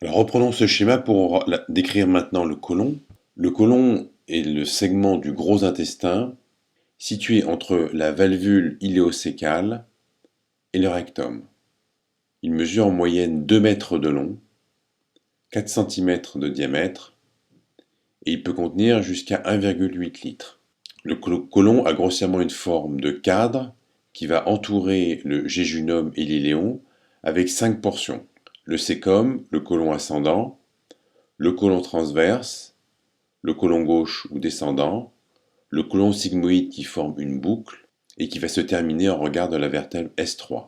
Alors reprenons ce schéma pour décrire maintenant le côlon. Le côlon est le segment du gros intestin situé entre la valvule iléocécale et le rectum. Il mesure en moyenne 2 mètres de long, 4 cm de diamètre et il peut contenir jusqu'à 1,8 litres. Le côlon a grossièrement une forme de cadre qui va entourer le jéjunum et l'iléon avec 5 portions. Le cécum, le côlon ascendant, le côlon transverse, le côlon gauche ou descendant, le côlon sigmoïde qui forme une boucle et qui va se terminer en regard de la vertèbre S3.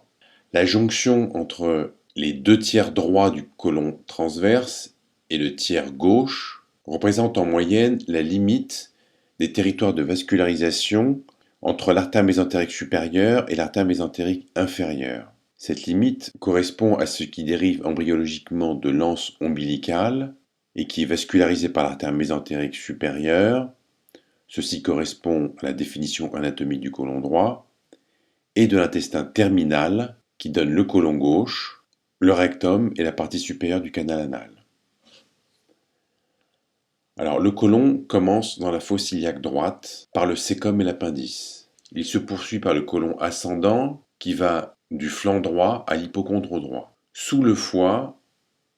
La jonction entre les 2 tiers droits du côlon transverse et le tiers gauche représente en moyenne la limite des territoires de vascularisation entre l'artère mésentérique supérieure et l'artère mésentérique inférieure. Cette limite correspond à ce qui dérive embryologiquement de l'anse ombilicale et qui est vascularisé par l'artère mésentérique supérieure. Ceci correspond à la définition anatomique du côlon droit et de l'intestin terminal qui donne le côlon gauche, le rectum et la partie supérieure du canal anal. Alors le côlon commence dans la fosse iliaque droite par le cécum et l'appendice. Il se poursuit par le côlon ascendant qui va du flanc droit à l'hypocondre droit. Sous le foie,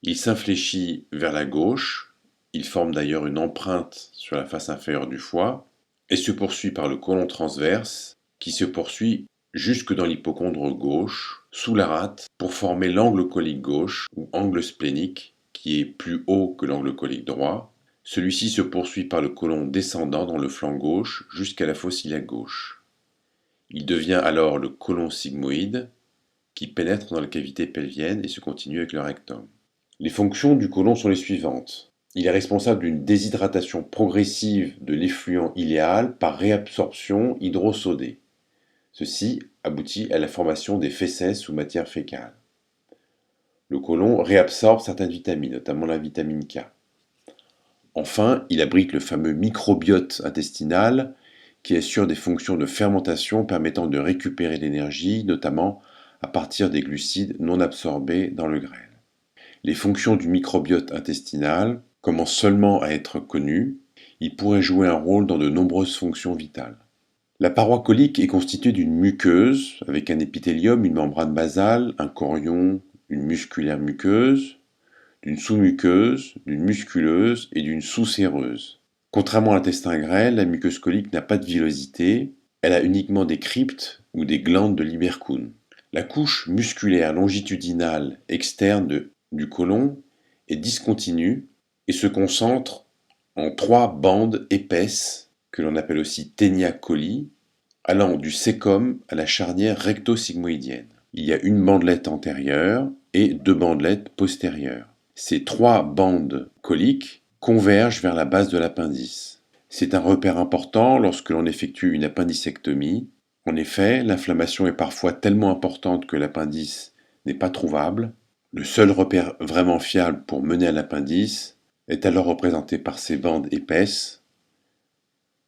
il s'infléchit vers la gauche, il forme d'ailleurs une empreinte sur la face inférieure du foie, et se poursuit par le côlon transverse qui se poursuit jusque dans l'hypocondre gauche, sous la rate, pour former l'angle colique gauche ou angle splénique qui est plus haut que l'angle colique droit. Celui-ci se poursuit par le côlon descendant dans le flanc gauche jusqu'à la fosse iliaque gauche. Il devient alors le côlon sigmoïde qui pénètre dans la cavité pelvienne et se continue avec le rectum. Les fonctions du côlon sont les suivantes. Il est responsable d'une déshydratation progressive de l'effluent iléal par réabsorption hydrosodée. Ceci aboutit à la formation des fécès sous matière fécale. Le côlon réabsorbe certaines vitamines, notamment la vitamine K. Enfin, il abrite le fameux microbiote intestinal qui assure des fonctions de fermentation permettant de récupérer l'énergie, notamment à partir des glucides non absorbés dans le grêle. Les fonctions du microbiote intestinal commencent seulement à être connues, il pourrait jouer un rôle dans de nombreuses fonctions vitales. La paroi colique est constituée d'une muqueuse, avec un épithélium, une membrane basale, un chorion, une musculaire muqueuse, d'une sous-muqueuse, d'une musculeuse et d'une sous-séreuse. Contrairement à l'intestin grêle, la muqueuse colique n'a pas de villosité, elle a uniquement des cryptes ou des glandes de Lieberkühn. La couche musculaire longitudinale externe du côlon est discontinue et se concentre en 3 bandes épaisses que l'on appelle aussi ténia coli, allant du cécum à la charnière recto-sigmoïdienne. Il y a une bandelette antérieure et 2 bandelettes postérieures. Ces 3 bandes coliques convergent vers la base de l'appendice. C'est un repère important lorsque l'on effectue une appendicectomie. En effet, l'inflammation est parfois tellement importante que l'appendice n'est pas trouvable. Le seul repère vraiment fiable pour mener à l'appendice est alors représenté par ces bandes épaisses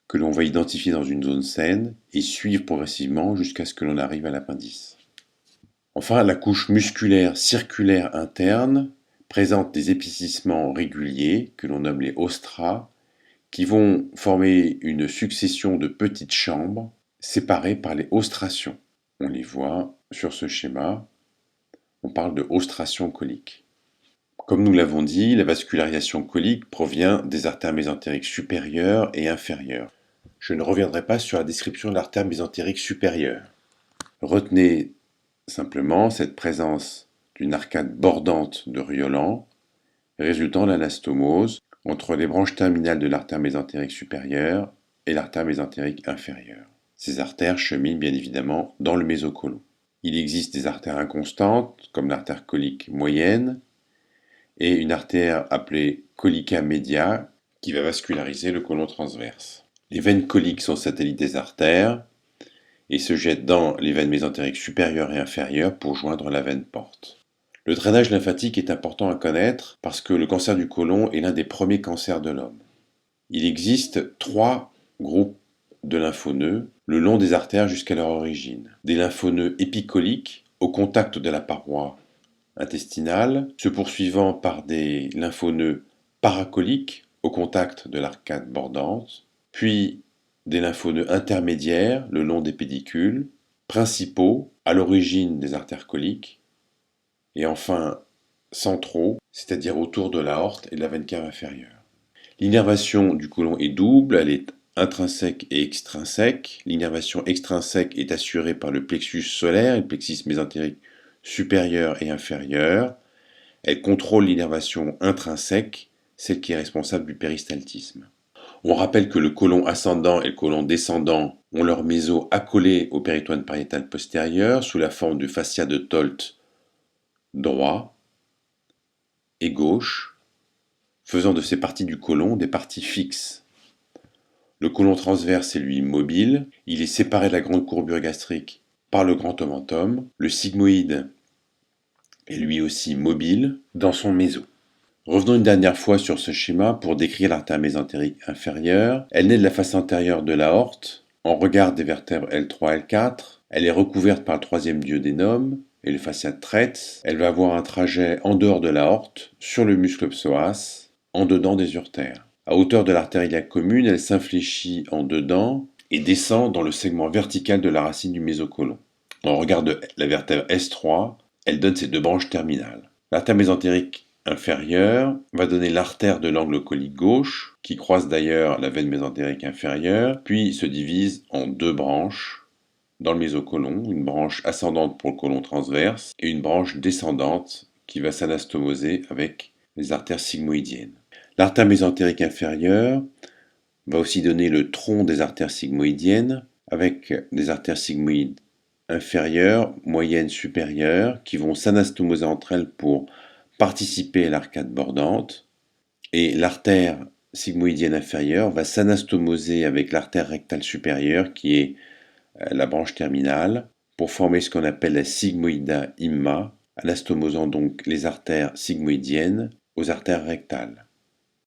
que l'on va identifier dans une zone saine et suivre progressivement jusqu'à ce que l'on arrive à l'appendice. Enfin, la couche musculaire circulaire interne présente des épaississements réguliers que l'on nomme les ostras qui vont former une succession de petites chambres séparées par les ostrations. On les voit sur ce schéma. On parle de ostration colique. Comme nous l'avons dit, la vascularisation colique provient des artères mésentériques supérieures et inférieures. Je ne reviendrai pas sur la description de l'artère mésentérique supérieure. Retenez simplement cette présence d'une arcade bordante de Riolan résultant de l'anastomose entre les branches terminales de l'artère mésentérique supérieure et l'artère mésentérique inférieure. Ces artères cheminent bien évidemment dans le mésocôlon. Il existe des artères inconstantes, comme l'artère colique moyenne, et une artère appelée colica media qui va vasculariser le côlon transverse. Les veines coliques sont satellites des artères et se jettent dans les veines mésentériques supérieures et inférieures pour joindre la veine porte. Le drainage lymphatique est important à connaître parce que le cancer du côlon est l'un des premiers cancers de l'homme. Il existe 3 groupes de lymphoneux le long des artères jusqu'à leur origine. Des lymphoneux épicoliques au contact de la paroi intestinale, se poursuivant par des lymphonoeux paracoliques au contact de l'arcade bordante, puis des lymphonoeux intermédiaires le long des pédicules, principaux à l'origine des artères coliques, et enfin centraux, c'est-à-dire autour de l'aorte et de la veine cave inférieure. L'innervation du côlon est double, elle est intrinsèque et extrinsèque. L'innervation extrinsèque est assurée par le plexus solaire et le plexus mésentérique supérieur et inférieur. Elle contrôle l'innervation intrinsèque, celle qui est responsable du péristaltisme. On rappelle que le côlon ascendant et le côlon descendant ont leur méso accolé au péritoine pariétal postérieur sous la forme du fascia de Tolt droit et gauche, faisant de ces parties du côlon des parties fixes. Le côlon transverse est lui mobile, il est séparé de la grande courbure gastrique par le grand omentum. Le sigmoïde est lui aussi mobile dans son méso. Revenons une dernière fois sur ce schéma pour décrire l'artère mésentérique inférieure. Elle naît de la face antérieure de l'aorte, en regard des vertèbres L3 L4. Elle est recouverte par le troisième duodénum et le fascia de Tretz. Elle va avoir un trajet en dehors de l'aorte, sur le muscle psoas, en dedans des urtères. À hauteur de l'artère iliaque commune, elle s'infléchit en dedans et descend dans le segment vertical de la racine du mésocôlon. En regard de la vertèbre S3, elle donne ses deux branches terminales. L'artère mésentérique inférieure va donner l'artère de l'angle colique gauche, qui croise d'ailleurs la veine mésentérique inférieure, puis se divise en deux branches dans le mésocôlon, une branche ascendante pour le côlon transverse et une branche descendante qui va s'anastomoser avec les artères sigmoïdiennes. L'artère mésentérique inférieure va aussi donner le tronc des artères sigmoïdiennes avec des artères sigmoïdes inférieures, moyennes, supérieures qui vont s'anastomoser entre elles pour participer à l'arcade bordante, et l'artère sigmoïdienne inférieure va s'anastomoser avec l'artère rectale supérieure qui est la branche terminale pour former ce qu'on appelle la sigmoïda imma, anastomosant donc les artères sigmoïdiennes aux artères rectales.